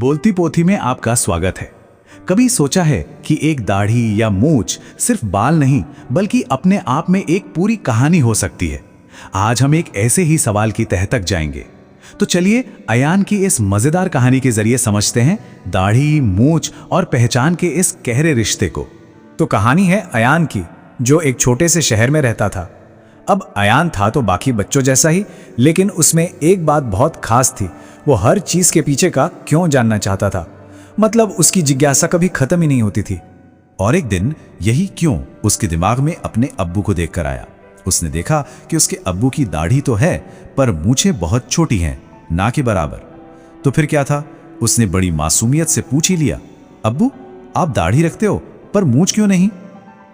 बोलती पोथी में आपका स्वागत है। कभी सोचा है कि एक दाढ़ी या मूंछ सिर्फ बाल नहीं बल्कि अपने आप में एक पूरी कहानी हो सकती है। आज हम एक ऐसे ही सवाल की तह तक जाएंगे। तो चलिए अयान की इस मजेदार कहानी के जरिए समझते हैं दाढ़ी, मूंछ और पहचान के इस गहरे रिश्ते को। तो कहानी है अयान की, जो एक छोटे से शहर में रहता था। अब अयान था तो बाकी बच्चों जैसा ही, लेकिन उसमें एक बात बहुत खास थी। वो हर चीज के पीछे का क्यों जानना चाहता था। मतलब उसकी जिज्ञासा कभी खत्म ही नहीं होती थी। और एक दिन यही क्यों उसके दिमाग में अपने अब्बू को देखकर आया। उसने देखा कि उसके अब्बू की दाढ़ी तो है पर मूंछें बहुत छोटी हैं, ना के बराबर। तो फिर क्या था, उसने बड़ी मासूमियत से पूछ ही लिया, अब्बू आप दाढ़ी रखते हो पर मूंछ क्यों नहीं?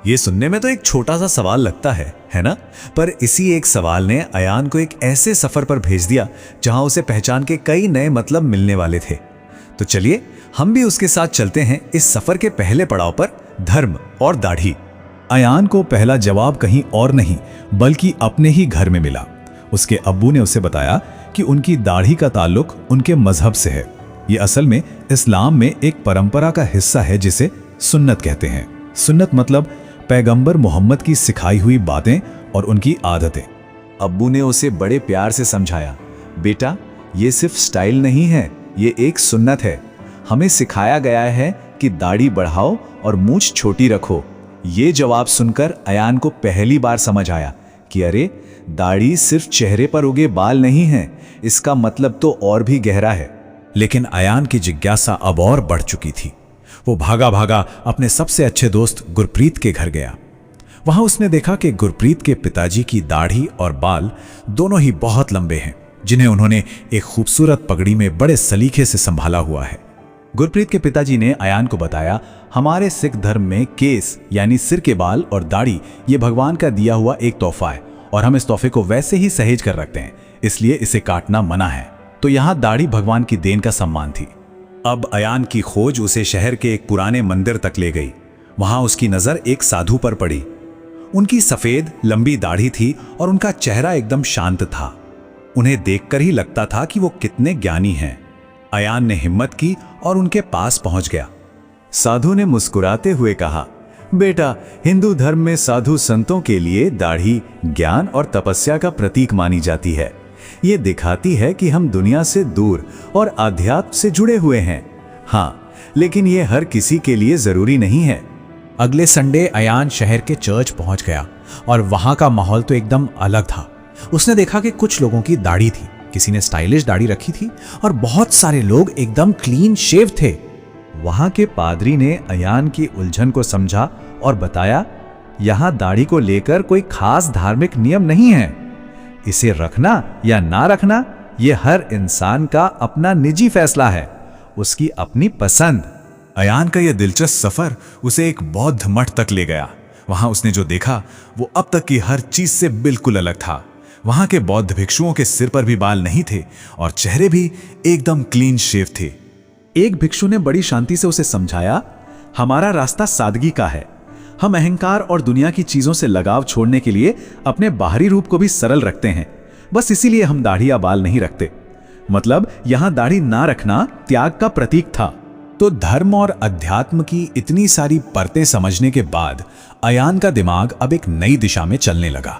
ये सुनने में तो एक छोटा सा सवाल लगता है ना? पर इसी एक सवाल ने अयान को एक ऐसे सफर पर भेज दिया जहां उसे पहचान के कई नए मतलब मिलने वाले थे। तो चलिए हम भी उसके साथ चलते हैं इस सफर के पहले पड़ाव पर, धर्म और दाढ़ी। अयान को पहला जवाब कहीं और नहीं बल्कि अपने ही घर में मिला। उसके अब्बू ने उसे बताया कि उनकी दाढ़ी का ताल्लुक उनके मजहब से है। ये असल में इस्लाम में एक परंपरा का हिस्सा है जिसे सुन्नत कहते हैं। सुन्नत मतलब पैगंबर मोहम्मद की सिखाई हुई बातें और उनकी आदतें। अब्बू ने उसे बड़े प्यार से समझाया, बेटा ये सिर्फ स्टाइल नहीं है, ये एक सुन्नत है। हमें सिखाया गया है कि दाढ़ी बढ़ाओ और मूंछ छोटी रखो। ये जवाब सुनकर अयान को पहली बार समझ आया कि अरे दाढ़ी सिर्फ चेहरे पर उगे बाल नहीं है, इसका मतलब तो और भी गहरा है। लेकिन अयान की जिज्ञासा अब और बढ़ चुकी थी। वो भागा भागा अपने सबसे अच्छे दोस्त गुरप्रीत के घर गया। वहां उसने देखा कि गुरप्रीत के पिताजी की दाढ़ी और बाल दोनों ही बहुत लंबे हैं, जिन्हें उन्होंने एक खूबसूरत पगड़ी में बड़े सलीके से संभाला हुआ है। गुरप्रीत के पिताजी ने अयान को बताया, हमारे सिख धर्म में केस यानी सिर के बाल और दाढ़ी ये भगवान का दिया हुआ एक तोहफा है और हम इस तोहफे को वैसे ही सहेज कर रखते हैं, इसलिए इसे काटना मना है। तो यहाँ दाढ़ी भगवान की देन का सम्मान थी। अब अयान की खोज उसे शहर के एक पुराने मंदिर तक ले गई। वहां उसकी नजर एक साधु पर पड़ी। उनकी सफेद लंबी दाढ़ी थी और उनका चेहरा एकदम शांत था। उन्हें देखकर ही लगता था कि वो कितने ज्ञानी हैं। अयान ने हिम्मत की और उनके पास पहुंच गया। साधु ने मुस्कुराते हुए कहा, बेटा हिंदू धर्म में साधु संतों के लिए दाढ़ी ज्ञान और तपस्या का प्रतीक मानी जाती है। ये दिखाती है कि हम दुनिया से दूर और आध्यात्म से जुड़े हुए हैं। हाँ, लेकिन ये हर किसी के लिए जरूरी नहीं है। अगले संडे अयान शहर के चर्च पहुंच गया और वहां का माहौल तो एकदम अलग था। उसने देखा कि कुछ लोगों की दाढ़ी थी, किसी ने स्टाइलिश दाढ़ी रखी थी और बहुत सारे लोग एकदम क्लीन शेव थे। वहां के पादरी ने अयान की उलझन को समझा और बताया, यहां दाढ़ी को लेकर कोई खास धार्मिक नियम नहीं है। इसे रखना या ना रखना यह हर इंसान का अपना निजी फैसला है, उसकी अपनी पसंद। अयान का यह दिलचस्प सफर उसे एक बौद्ध मठ तक ले गया। वहां उसने जो देखा वो अब तक की हर चीज से बिल्कुल अलग था। वहां के बौद्ध भिक्षुओं के सिर पर भी बाल नहीं थे और चेहरे भी एकदम क्लीन शेव थे। एक भिक्षु ने बड़ी शांति से उसे समझाया, हमारा रास्ता सादगी का है। हम अहंकार और दुनिया की चीजों से लगाव छोड़ने के लिए अपने बाहरी रूप को भी सरल रखते हैं। बस इसीलिए हम दाढ़ी या बाल नहीं रखते। मतलब यहां दाढ़ी ना रखना त्याग का प्रतीक था। तो धर्म और अध्यात्म की इतनी सारी परतें समझने के बाद अयान का दिमाग अब एक नई दिशा में चलने लगा।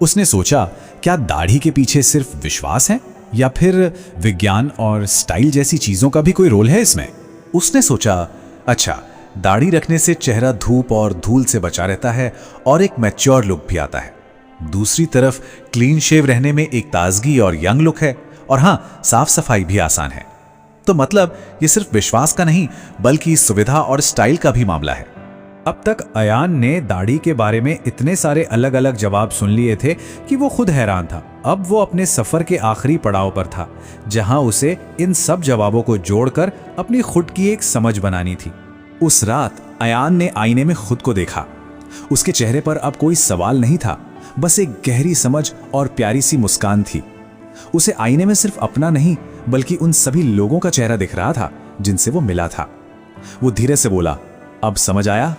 उसने सोचा, क्या दाढ़ी के पीछे सिर्फ विश्वास है या फिर विज्ञान और स्टाइल जैसी चीजों का भी कोई रोल है इसमें? उसने सोचा, अच्छा दाढ़ी रखने से चेहरा धूप और धूल से बचा रहता है और एक मैच्योर लुक भी आता है। दूसरी तरफ क्लीन शेव रहने में एक ताजगी और यंग लुक है और हाँ, साफ सफाई भी आसान है। तो मतलब ये सिर्फ विश्वास का नहीं बल्कि सुविधा और स्टाइल का भी मामला है। अब तक अयान ने दाढ़ी के बारे में इतने सारे अलग अलग जवाब सुन लिए थे कि वो खुद हैरान था। अब वो अपने सफर के आखिरी पड़ाव पर था, जहां उसे इन सब जवाबों को जोड़कर अपनी खुद की एक समझ बनानी थी। उस रात अयान ने आईने में खुद को देखा। उसके चेहरे पर अब कोई सवाल नहीं था, बस एक गहरी समझ और प्यारी सी मुस्कान थी। उसे आईने में सिर्फ अपना नहीं बल्कि उन सभी लोगों का चेहरा दिख रहा था जिनसे वो मिला था। वो धीरे से बोला, अब समझ आया?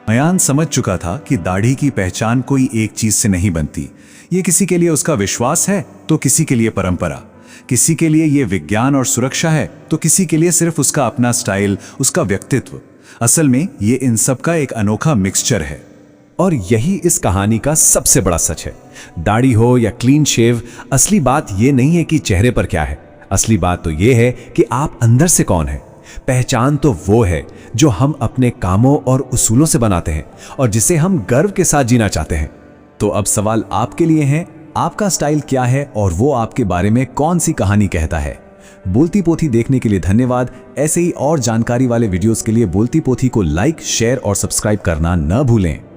अयान समझ चुका था कि दाढ़ी की पहचान कोई एक चीज से नहीं बनती। ये किसी के लिए उसका विश्वास है तो किसी के लिए परंपरा। किसी के लिए ये विज्ञान और सुरक्षा है, तो किसी के लिए सिर्फ उसका अपना स्टाइल, उसका व्यक्तित्व। असल में ये इन सब का एक अनोखा मिक्सचर है। और यही इस कहानी का सबसे बड़ा सच है। दाढ़ी हो या क्लीन शेव, असली बात ये नहीं है कि चेहरे पर क्या है, असली बात तो ये है कि आप अंदर से कौन है। पहचान तो वो है जो हम अपने कामों और उसूलों से बनाते हैं और जिसे हम गर्व के साथ जीना चाहते हैं। तो अब सवाल आपके लिए है, आपका स्टाइल क्या है और वो आपके बारे में कौन सी कहानी कहता है? बोलती पोथी देखने के लिए धन्यवाद। ऐसे ही और जानकारी वाले वीडियोस के लिए बोलती पोथी को लाइक, शेयर और सब्सक्राइब करना न भूलें।